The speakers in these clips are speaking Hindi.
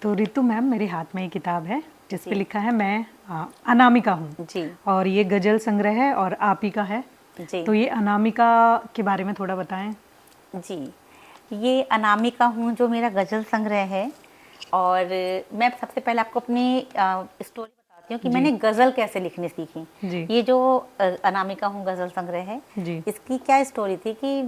तो रितु मैम, मेरे हाथ में ये किताब है जिस पे लिखा है मैं अनामिका हूँ जी। और ये गजल संग्रह है और आप ही का है। जी। तो ये अनामिका के बारे में थोड़ा बताएं। जी, ये अनामिका हूँ जो मेरा गज़ल संग्रह है। और मैं सबसे पहले आपको अपनी स्टोरी बताती हूँ कि जी मैंने गज़ल कैसे लिखनी सीखी। जी ये जो अनामिका हूँ गज़ल संग्रह है, जी इसकी क्या स्टोरी थी कि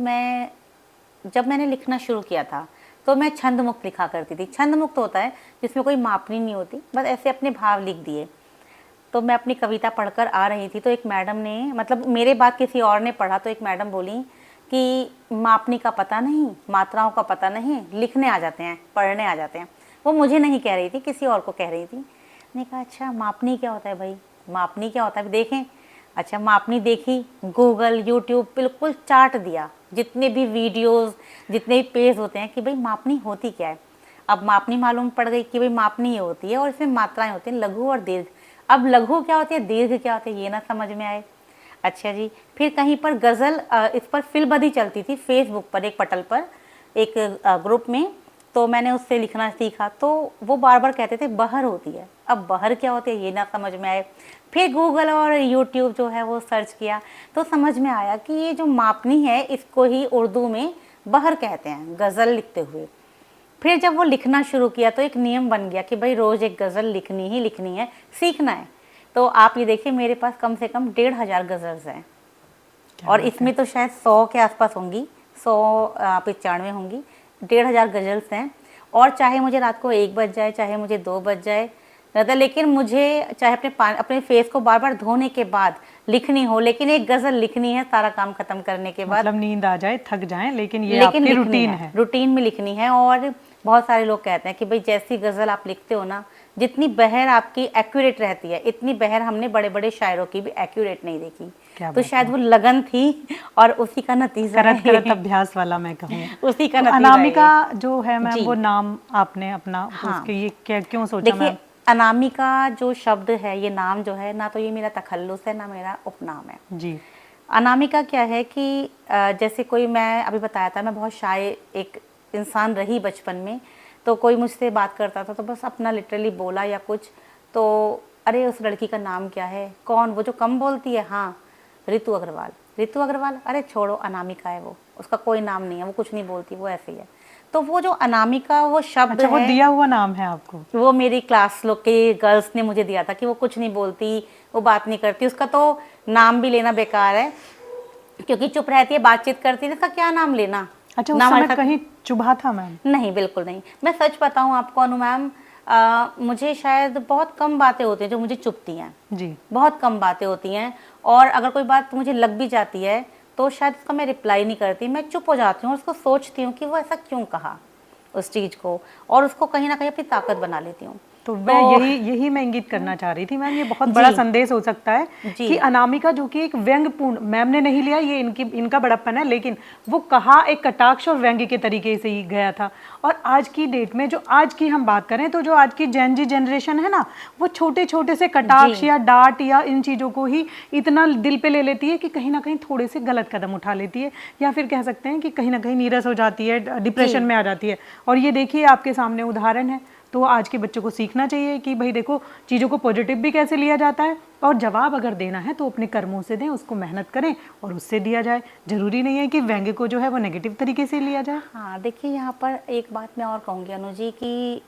जब मैंने लिखना शुरू किया था तो मैं छंद मुक्त लिखा करती थी। छंद मुक्त होता है जिसमें कोई मापनी नहीं होती, बस ऐसे अपने भाव लिख दिए। तो मैं अपनी कविता पढ़कर आ रही थी तो एक मैडम ने, मतलब मेरे बाद किसी और ने पढ़ा, तो एक मैडम बोली कि मापनी का पता नहीं, मात्राओं का पता नहीं, लिखने आ जाते हैं, पढ़ने आ जाते हैं। वो मुझे नहीं कह रही थी, किसी और को कह रही थी। मैंने कहा अच्छा मापनी क्या होता है भाई, मापनी क्या होता है देखें। अच्छा मापनी देखी, गूगल यूट्यूब बिल्कुल चाट दिया, जितने भी वीडियोस जितने भी पेज होते हैं कि भाई मापनी होती क्या है। अब मापनी मालूम पड़ गई कि भाई मापनी ये होती है और इसमें मात्राएं होती हैं लघु और दीर्घ। अब लघु क्या होती है, दीर्घ क्या होती है, ये ना समझ में आए। अच्छा जी, फिर कहीं पर गज़ल इस पर फिल्मबदी चलती थी फेसबुक पर, एक पटल पर, एक ग्रुप में। तो मैंने उससे लिखना सीखा तो वो बार बार कहते थे बहर होती है। अब बहर क्या होती है ये ना समझ में आए। फिर गूगल और यूट्यूब जो है वो सर्च किया तो समझ में आया कि ये जो मापनी है इसको ही उर्दू में बहर कहते हैं गज़ल लिखते हुए। फिर जब वो लिखना शुरू किया तो एक नियम बन गया कि भाई रोज़ एक गज़ल लिखनी ही लिखनी है, सीखना है। तो आप ये देखिए मेरे पास कम से कम 1,500 गज़ल्स हैं और इसमें तो शायद 100 के आसपास होंगी, 195 होंगी। 1,500 गज़ल्स हैं और चाहे मुझे रात को 1 बज जाए, चाहे मुझे 2 बज जाए, लेकिन मुझे चाहे अपने फेस को बार बार धोने के बाद लिखनी हो, लेकिन एक गज़ल लिखनी है सारा काम खत्म करने के बाद। मतलब नींद आ जाए, थक जाएं, लेकिन ये आपकी रूटीन है। रूटीन में लिखनी है। और बहुत सारे लोग कहते हैं कि भाई जैसी गज़ल आप लिखते हो ना, जितनी बहर आपकी एक्यूरेट रहती है, इतनी बहर हमने बड़े बड़े शायरों की भी एक्यूरेट नहीं देखी। तो शायद वो लगन थी और उसी का नतीजा करत करत अभ्यास वाला मैं कहूँ। उसी का तो नतीजा अनामिका जो है मैम, जी। वो नाम आपने अपना, तो हाँ। उसके ये क्या क्यों सोचा मैम? देखिए अनामिका जो शब्द है, ये नाम जो है ना, तो ये मेरा तखल्लुस है ना मेरा उपनाम है जी। अनामिका क्या है कि जैसे कोई, मैं अभी बताया था मैं बहुत शाय एक इंसान रही बचपन में। तो कोई मुझसे बात करता था तो बस अपना लिटरली बोला या कुछ, तो अरे उस लड़की का नाम क्या है, कौन, वो जो कम बोलती है, हाँ रितु अग्रवाल। रितु अग्रवाल, अरे छोड़ो अनामिका है वो, उसका कोई नाम नहीं है, वो कुछ नहीं बोलती, वो ऐसे ही है। तो वो जो अनामिका वो शब्द अच्छा, वो है, दिया हुआ नाम है आपको? वो मेरी क्लास लोग के गर्ल्स ने मुझे दिया था कि वो कुछ नहीं बोलती, वो बात नहीं करती, उसका तो नाम भी लेना बेकार है क्योंकि चुप रहती है, बातचीत करती है, इसका क्या नाम लेना। अच्छा, उस समय कहीं चुभा था मैम? नहीं, बिल्कुल नहीं। मैं सच बताऊं आपको अनु मैम, मुझे शायद बहुत कम बातें होती हैं जो मुझे चुभती हैं जी। बहुत कम बातें होती हैं। और अगर कोई बात मुझे लग भी जाती है तो शायद उसका मैं रिप्लाई नहीं करती, मैं चुप हो जाती हूँ और उसको सोचती हूँ कि वो ऐसा क्यों कहा उस चीज़ को, और उसको कहीं ना कहीं अपनी ताकत बना लेती हूँ। तो मैं यही मैं इंगित करना चाह रही थी मैम, ये बहुत बड़ा संदेश हो सकता है कि अनामिका जो कि एक व्यंग्यपूर्ण, मैम ने नहीं लिया ये इनका बड़प्पन है, लेकिन वो कहा एक कटाक्ष और व्यंग्य के तरीके से ही गया था। और आज की डेट में जो आज की हम बात करें तो जो आज की जेन जी जनरेशन है ना, वो छोटे छोटे से कटाक्ष या डांट या इन चीज़ों को ही इतना दिल पे ले लेती है कि कहीं ना कहीं थोड़े से गलत कदम उठा लेती है, या फिर कह सकते हैं कि कहीं ना कहीं नीरस हो जाती है, डिप्रेशन में आ जाती है। और ये देखिए आपके सामने उदाहरण है। तो आज के बच्चों को सीखना चाहिए कि भाई देखो चीज़ों को पॉजिटिव भी कैसे लिया जाता है, और जवाब अगर देना है तो अपने कर्मों से दें, उसको मेहनत करें और उससे दिया जाए। जरूरी नहीं है कि व्यंग्य को जो है वो नेगेटिव तरीके से लिया जाए। हाँ देखिए, यहाँ पर एक बात मैं और कहूँगी अनु जी कि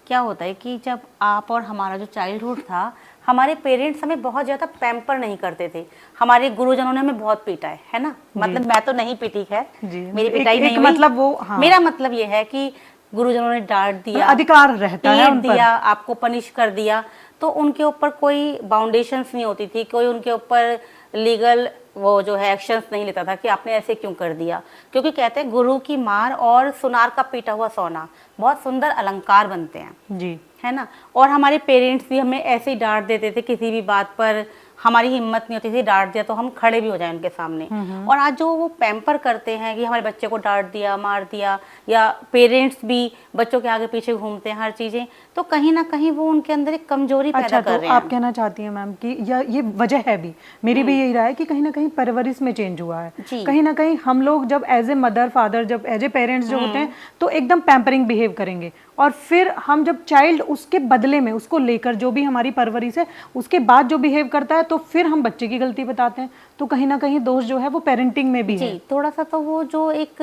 क्या होता है कि जब आप और हमारा जो चाइल्डहुड था, हमारे पेरेंट्स हमें बहुत ज़्यादा पैम्पर नहीं करते थे। हमारे गुरुजनों ने हमें बहुत पीटा है ना, मतलब मैं तो नहीं पीटी है, मेरी पिटाई नहीं हुई, मतलब वो, हाँ। मेरा मतलब ये है कि गुरुजनों ने डांट दिया, अधिकार रहता है उन पर, दिया, आपको पनिश कर दिया, तो उनके ऊपर कोई बाउंडेशंस नहीं होती थी, कोई उनके ऊपर लीगल वो जो है एक्शंस नहीं लेता था कि आपने ऐसे क्यों कर दिया। क्योंकि कहते हैं गुरु की मार और सुनार का पीटा हुआ सोना बहुत सुंदर अलंकार बनते हैं जी, है ना। और हमारे पेरेंट्स भी हमें ऐसे ही डांट देते थे, किसी भी बात पर हमारी हिम्मत नहीं होती थी, डांट दिया तो हम खड़े भी हो जाएं उनके सामने। और आज जो वो पैम्पर करते हैं कि हमारे बच्चे को डांट दिया, मार दिया, या पेरेंट्स भी बच्चों के आगे पीछे घूमते हैं हर चीज़ें, तो कहीं ना कहीं वो उनके अंदर एक कमजोरी पैदा कर रहे हैं। आप कहना चाहती हैं मैम कि ये वजह है भी, मेरी भी यही राय है कि कहीं ना कहीं परवरिश में चेंज हुआ है। कहीं ना कहीं हम लोग जब एज ए मदर फादर, जब एज ए पेरेंट्स जो होते हैं तो एकदम पैम्परिंग बिहेव करेंगे, और फिर हम जब चाइल्ड उसके बदले में उसको लेकर जो भी हमारी परवरिश है उसके बाद जो बिहेव करता है तो फिर हम बच्चे की गलती बताते हैं। तो कहीं ना कहीं दोष जो है वो पेरेंटिंग में भी है। जी, थोड़ा सा तो वो जो एक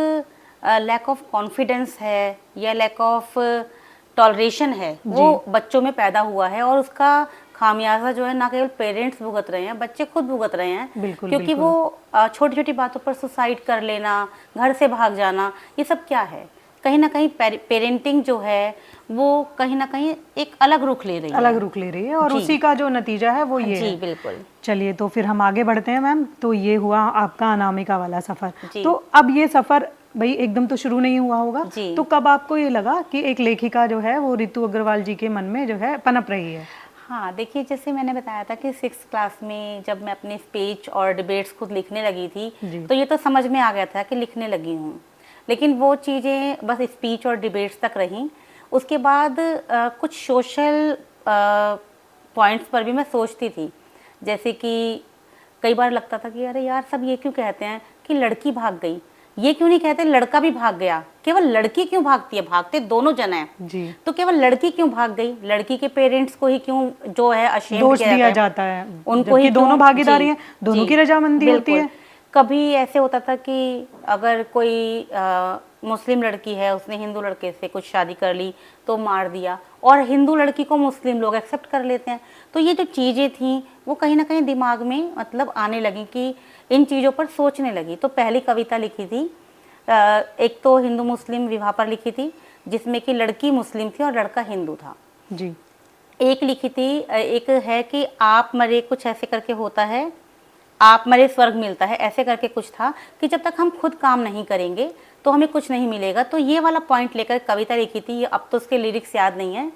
लैक ऑफ कॉन्फिडेंस है या लैक ऑफ टॉलरेशन है वो बच्चों में पैदा हुआ है, और उसका खामियाजा जो है ना केवल पेरेंट्स भुगत रहे हैं, बच्चे खुद भुगत रहे हैं। बिल्कुल, क्योंकि बिल्कुल। वो छोटी छोटी बातों पर सुसाइड कर लेना, घर से भाग जाना, ये सब क्या है? कहीं ना कहीं पेरेंटिंग जो है वो कहीं ना कहीं एक अलग रुख ले रही है, अलग रुख ले रही है, और उसी का जो नतीजा है वो ये जी है। बिल्कुल। चलिए तो फिर हम आगे बढ़ते हैं मैम। तो ये हुआ आपका अनामिका वाला सफर। जी। तो अब ये सफर भाई एकदम तो शुरू नहीं हुआ होगा, जी। तो कब आपको ये लगा कि एक लेखिका जो है वो रितु अग्रवाल जी के मन में जो है पनप रही है? हाँ, देखिए जैसे मैंने बताया था कि 6th क्लास में जब मैं अपने स्पीच और डिबेट्स खुद लिखने लगी थी तो ये तो समझ में आ गया था कि लिखने लगी हूँ, लेकिन वो चीज़ें बस स्पीच और डिबेट्स तक रहीं। उसके बाद कुछ सोशल पॉइंट्स पर भी मैं सोचती थी, जैसे कि कई बार लगता था कि अरे यार सब ये क्यों कहते हैं कि लड़की भाग गई, ये क्यों नहीं कहते लड़का भी भाग गया, केवल लड़की क्यों भागती है, भागते दोनों जन हैं जी। तो केवल लड़की क्यों भाग गई, लड़की के पेरेंट्स को ही क्यों जो है अशेम्ड दोष किया दिया जाता है, उनको ही दोनों क्यों? भागीदारी जी, है, दोनों जी, की रजामंदी होती बिल्कुल। है। कभी ऐसे होता था कि अगर कोई मुस्लिम लड़की है उसने हिंदू लड़के से कुछ शादी कर ली तो मार दिया, और हिंदू लड़की को मुस्लिम लोग एक्सेप्ट कर लेते हैं। तो ये जो चीज़ें थी वो कहीं ना कहीं दिमाग में मतलब आने लगी कि इन चीज़ों पर सोचने लगी। तो पहली कविता लिखी थी, एक तो हिंदू मुस्लिम विवाह पर लिखी थी जिसमें कि लड़की मुस्लिम थी और लड़का हिंदू था जी। एक लिखी थी, एक है कि आप मरे कुछ ऐसे करके होता है, आप मरे स्वर्ग मिलता है, ऐसे करके कुछ था कि जब तक हम खुद काम नहीं करेंगे तो हमें कुछ नहीं मिलेगा। तो ये वाला पॉइंट लेकर कविता लिखी थी, अब तो उसके लिरिक्स याद नहीं है,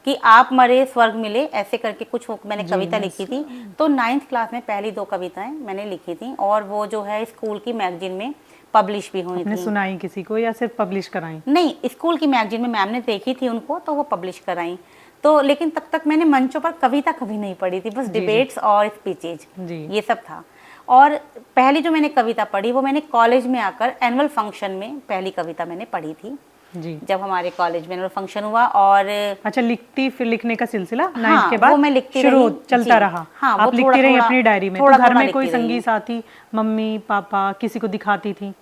कि आप मरे स्वर्ग मिले, ऐसे करके कुछ मैंने कविता लिखी थी। तो 9th क्लास में पहली 2 कविताएं मैंने लिखी थी, और वो जो है स्कूल की मैगजीन में पब्लिश भी हुई थी। सुनाई किसी को या सिर्फ पब्लिश कराई? नहीं, स्कूल की मैगजीन में मैम ने देखी थी उनको तो वो पब्लिश कराई। तो लेकिन तब तक मैंने मंचों पर कविता कभी नहीं पढ़ी थी, बस डिबेट्स और स्पीचेज ये सब था। और पहली जो मैंने कविता पढ़ी वो मैंने कॉलेज में आकर एनुअल फंक्शन में पहली कविता मैंने पढ़ी थी जी। जब हमारे कॉलेज में एनुअल फंक्शन हुआ। और अच्छा, लिखती फिर लिखने का सिलसिला 9th हाँ, के बाद वो मैं लिखती शुरू रही। चलता जी। रहा। हाँ, आप वो लिखती रही थोड़ा- अपनी डायरी में? थोड़ा- तो घर थोड़ा में कोई लिखती रही। संगी साथी, मम्मी पापा किसी को दिखाती थी?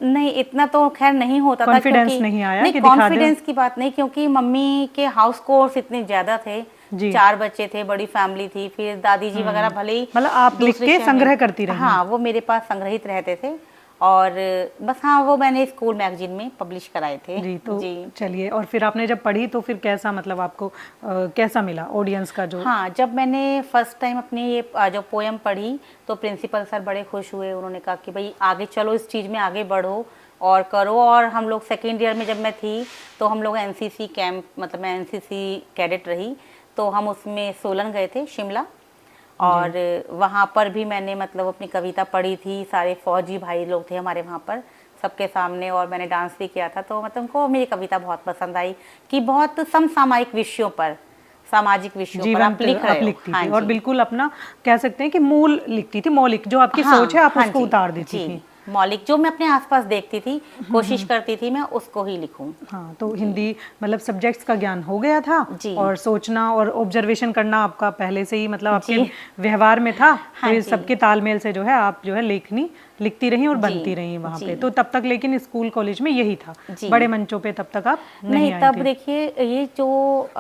नहीं, इतना तो खैर नहीं होता था, कॉन्फिडेंस क्योंकि नहीं आया नहीं, कि दिखा दो? कॉन्फिडेंस की बात नहीं, क्योंकि मम्मी के हाउस कोर्स इतने ज्यादा थे, 4 बच्चे थे, बड़ी फैमिली थी, फिर दादी जी वगैरह भले ही मतलब आप लिख के संग्रह करती रही? हाँ, वो मेरे पास संग्रहित रहते थे, और बस हाँ वो मैंने स्कूल मैगजीन में पब्लिश कराए थे। जी। तो चलिए, और फिर आपने जब पढ़ी तो फिर कैसा, मतलब आपको कैसा मिला ऑडियंस का जो? हाँ, जब मैंने फर्स्ट टाइम अपनी ये जो पोएम पढ़ी तो प्रिंसिपल सर बड़े खुश हुए, उन्होंने कहा कि भाई आगे चलो, इस चीज़ में आगे बढ़ो और करो। और हम लोग सेकेंड ईयर में जब मैं थी तो हम लोग एनसीसी कैंप, मतलब मैं एनसीसी कैडेट रही, तो हम उसमें सोलन गए थे, शिमला, और वहाँ पर भी मैंने मतलब अपनी कविता पढ़ी थी। सारे फौजी भाई लोग थे हमारे वहाँ पर सबके सामने, और मैंने डांस भी किया था। तो मतलब उनको मेरी कविता बहुत पसंद आई कि बहुत समसामयिक विषयों पर, सामाजिक विषयों पर आप लिख रहे हो। लिखती थी, और बिल्कुल अपना कह सकते हैं कि मूल लिखती थी, मौलिक जो आपकी सोच है आप उसको उतार देती थी। मौलिक जो मैं अपने आसपास देखती थी, कोशिश करती थी मैं उसको ही लिखूं। हाँ, तो हिंदी मतलब सब्जेक्ट्स का ज्ञान हो गया था, और सोचना और ऑब्जर्वेशन करना आपका पहले से ही मतलब आपके व्यवहार में था। तो इस सबके तालमेल से जो है आप जो है लिखती रही और बनती रही वहाँ पे। तो तब तक लेकिन स्कूल कॉलेज में यही था, बड़े मंचों पे तब तक आप नहीं आई थी? तब देखिए ये जो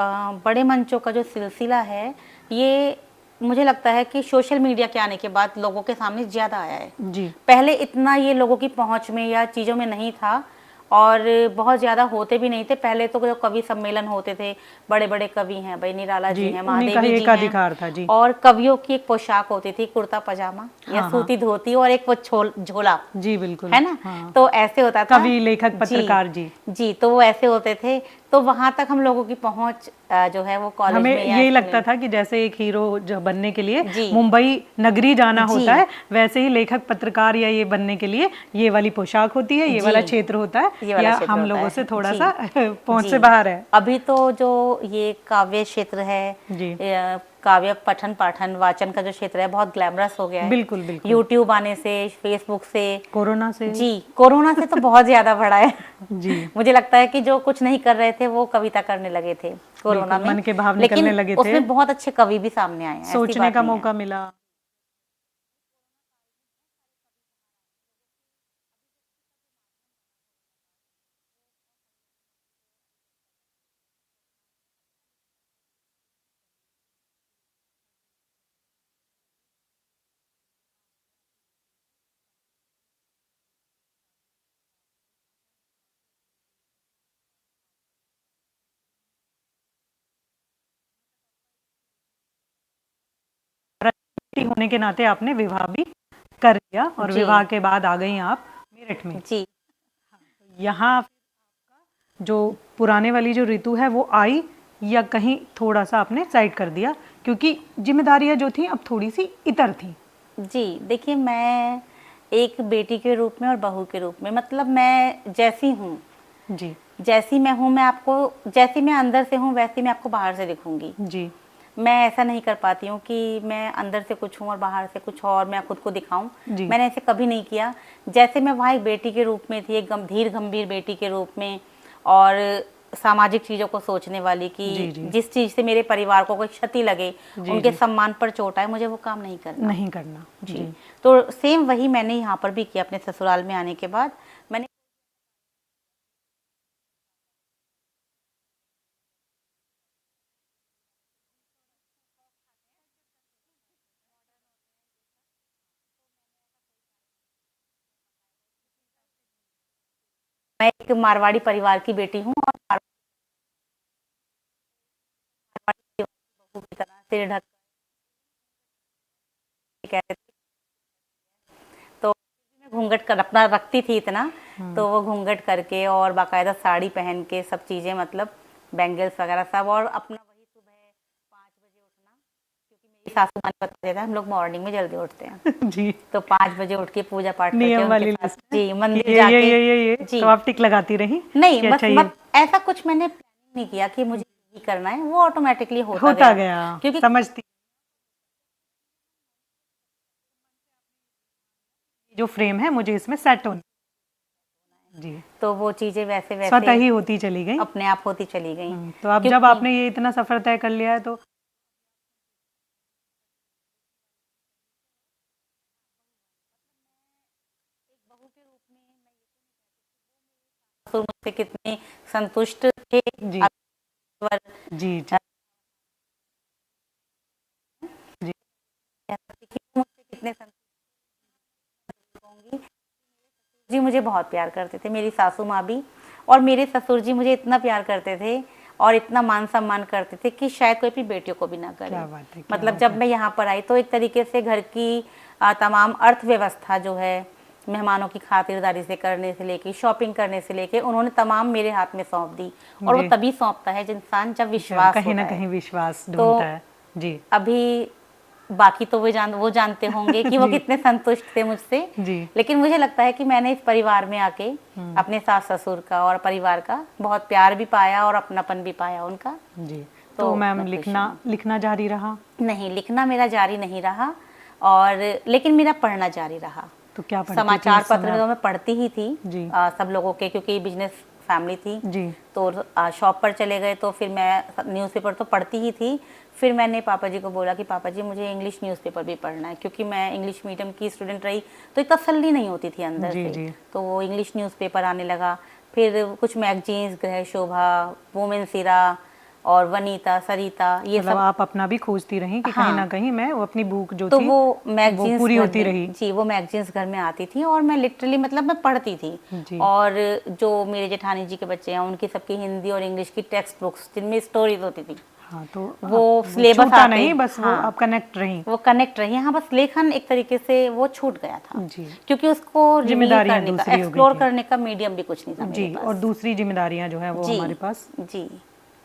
बड़े मंचों का जो सिलसिला है, ये मुझे लगता है कि सोशल मीडिया के आने के बाद लोगों के सामने ज़्यादा आया है जी। पहले इतना ये लोगों की पहुंच में या चीज़ों में नहीं था, और बहुत ज़्यादा होते भी नहीं थे। पहले तो जो कवि सम्मेलन होते थे, बड़े बड़े कवि हैं भाई, निराला जी हैं, महादेवी जी हैं, और कवियों की एक पोशाक होती थी, कुर्ता पजामा या सूती धोती, और एक वो झोला। जी बिल्कुल, है ना? तो ऐसे होता था, कवि लेखक पत्रकार जी। तो वो ऐसे होते थे। तो वहां तक हम लोगों की पहुंच जो है वो कॉलेज में हमें यही लगता था कि जैसे एक हीरो जो बनने के लिए मुंबई नगरी जाना होता है, वैसे ही लेखक पत्रकार या ये बनने के लिए ये वाली पोशाक होती है, ये वाला क्षेत्र होता है, या हम लोगों से थोड़ा सा पहुंच से बाहर है। अभी तो जो ये काव्य क्षेत्र है, काव्य पठन पाठन वाचन का जो क्षेत्र है बहुत ग्लैमरस हो गया है। बिल्कुल बिल्कुल। यूट्यूब आने से, फेसबुक से, कोरोना से। जी, कोरोना से तो बहुत ज्यादा बढ़ा है। जी। मुझे लगता है कि जो कुछ नहीं कर रहे थे वो कविता करने लगे थे कोरोना में, मन के भाव निकलने लगे थे, उसमें बहुत अच्छे कवि भी सामने आए हैं, ऐसी सोचने बात का नहीं है। मौका मिला। होने के नाते आपने विवाह भी कर लिया और विवाह के बाद आ गई आप मेरठ में। जी। यहाँ जो पुराने वाली जो ऋतु है वो आई, या कहीं थोड़ा सा आपने साइड कर दिया क्योंकि जिम्मेदारियां जो थी अब थोड़ी सी इतर थी? जी, देखिए, मैं एक बेटी के रूप में और बहू के रूप में, मतलब मैं जैसी हूँ, जी जैसी मैं हूँ, मैं आपको, जैसी मैं अंदर से हूँ वैसी मैं आपको बाहर से दिखूंगी। जी। मैं ऐसा नहीं कर पाती हूँ कि मैं अंदर से कुछ हूँ और बाहर से कुछ और मैं खुद को दिखाऊं। मैंने ऐसे कभी नहीं किया। जैसे मैं वहाँ एक बेटी के रूप में थी, एक धीर गंभीर बेटी के रूप में, और सामाजिक चीज़ों को सोचने वाली कि जिस चीज़ से मेरे परिवार को कोई क्षति लगे, उनके सम्मान पर चोट आए, मुझे वो काम नहीं करना। जी। तो सेम वही मैंने यहाँ पर भी किया। अपने ससुराल में आने के बाद मैंने मैं एक मारवाड़ी परिवार की बेटी हूँ और मारवाड़ी बहू की तरह सिर ढक कहते थे। तो मैं घूंघट कर अपना रखती थी इतना, तो वो घूंघट करके और बाकायदा साड़ी पहन के सब चीज़ें, मतलब बैंगल्स वगैरह सब, और अपना वही सुबह 5 बजे उठना, क्योंकि मेरी सासू माँ ने बता दिया था हम लोग मॉर्निंग में जल्दी उठते हैं। जी। तो 5 बजे उठ के पूजा पाठ करके उनके साथ, जी, मंदिर जाके। ये जी। तो आप टिक लगाती रही? नहीं, बस ऐसा कुछ मैंने प्लानिंग नहीं किया कि मुझे यही करना है, वो ऑटोमेटिकली होता गया। क्योंकि समझती जो फ्रेम है मुझे इसमें सेट होना। जी। तो वो चीजें वैसे वैसे स्वतः ही होती चली गई, अपने आप होती चली गई। तो अब जब आपने ये इतना सफर तय कर लिया है तो मुझसे कितने संतुष्ट थे। जी जी जी, जी। मुझसे कितने संतुष्ट, जी, मुझे बहुत प्यार करते थे, मेरी सासू माँ भी, और मेरे ससुर जी मुझे इतना प्यार करते थे और इतना मान सम्मान करते थे कि शायद कोई अपनी बेटियों को भी ना करे। क्या बात है, मतलब जब मैं यहाँ पर आई तो एक तरीके से घर की तमाम अर्थव्यवस्था जो है, मेहमानों की खातिरदारी से करने से लेके, शॉपिंग करने से लेके, उन्होंने तमाम मेरे हाथ में सौंप दी। और वो तभी सौंपता है इंसान जब विश्वास कहीं ना कहीं विश्वास ढूंढता है। जी। अभी बाकी तो वो जानते होंगे कि वो कितने संतुष्ट थे मुझसे। लेकिन मुझे लगता है कि मैंने इस परिवार में आके अपने सास ससुर का और परिवार का बहुत प्यार भी पाया और अपनापन भी पाया उनका। जी। तो मैम लिखना जारी रहा? नहीं, लिखना मेरा जारी नहीं रहा, और लेकिन मेरा पढ़ना जारी रहा। तो क्या समाचार पत्र में मैं पढ़ती ही थी सब लोगों के, क्योंकि बिजनेस फैमिली थी जी। तो शॉप पर चले गए तो फिर मैं न्यूज़पेपर तो पढ़ती ही थी। फिर मैंने पापा जी को बोला कि पापा जी मुझे इंग्लिश न्यूज़पेपर भी पढ़ना है, क्योंकि मैं इंग्लिश मीडियम की स्टूडेंट रही तो एक तसल्ली नहीं होती थी अंदर से। जी। तो वो इंग्लिश न्यूज़पेपर आने लगा, फिर कुछ मैगजीन्स, गृह शोभा, वुमेन सिरा और वनीता, सरिता, ये मतलब सब आप अपना भी खोजती रही कि कहीं ना कहीं मैं वो अपनी बुक जो तो थी वो मैगजीन्स पूरी होती रही। जी, वो मैगजीन्स घर में आती थी और मैं लिटरली, मतलब मैं पढ़ती थी। और जो मेरे जेठानी जी के बच्चे हैं उनकी सबकी हिंदी और इंग्लिश की टेक्स्ट बुक्स जिनमें स्टोरीज होती थी। हाँ, तो वो सिलेबस आते नहीं, बस हाँ, वो आप कनेक्ट रही। हाँ, बस लेखन एक तरीके से वो छूट गया था जी। क्योंकि उसको जिम्मेदारियां एक्सप्लोर करने का मीडियम भी कुछ नहीं था जी, और दूसरी जिम्मेदारियां जो है वो हमारे पास जी।